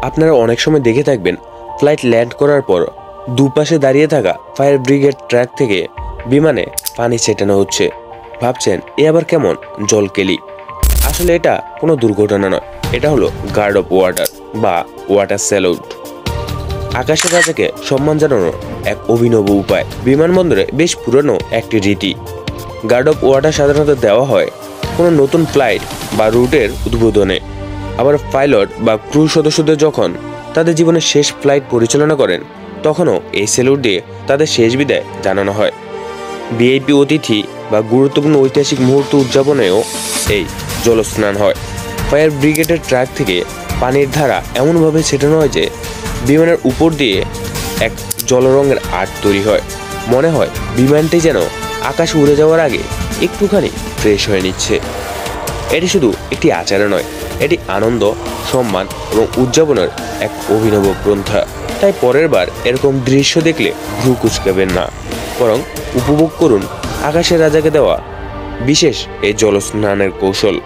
আপনারা অনেক সময় দেখে থাকবেন ফ্লাইট ল্যান্ড করার পর দুপাশে দাঁড়িয়ে থাকা ফায়ার ব্রিগেড ট্রাক থেকে বিমানে পানি ছেটানো হচ্ছে। ভাবছেন এ আবার কেমন জলকেলি? আসলে এটা কোনো দুর্ঘটনা নয়, এটা হলো গার্ড অফ ওয়াটার বা ওয়াটার স্যালুট। আকাশের রাজাকে সম্মান জানানোর এক অভিনব উপায়। বিমানবন্দরে বেশ পুরনো একটি রীতি। গার্ড অফ ওয়াটার সাধারণত দেওয়া হয় কোনো নতুন ফ্লাইট বা রুটের উদ্বোধনে। আবার পাইলট বা ক্রু সদস্যদের যখন তাদের জীবনের শেষ ফ্লাইট পরিচালনা করেন, তখনও এই স্যালুট দিয়ে তাদের শেষ বিদায় জানানো হয়। ভিআইপি অতিথি বা গুরুত্বপূর্ণ ঐতিহাসিক মুহূর্ত উদযাপনেও এই জলস্নান হয়। ফায়ার ব্রিগেডের ট্রাক থেকে পানির ধারা এমনভাবে ছেটানো হয় যে বিমানের উপর দিয়ে এক জলরঙের আর্ট তৈরি হয়। মনে হয় বিমানটি যেন আকাশে উড়ে যাওয়ার আগে একটুখানি ফ্রেশ হয়ে নিচ্ছে। এটি শুধু একটি আচার নয়, এটি আনন্দ, সম্মান এবং উদযাপনের এক অভিনব পন্থা। তাই পরের বার এরকম দৃশ্য দেখলে ভ্রু কুঁচকাবেন না, বরং উপভোগ করুন আকাশের রাজাকে দেওয়া বিশেষ এই জলস্নানের কৌশল।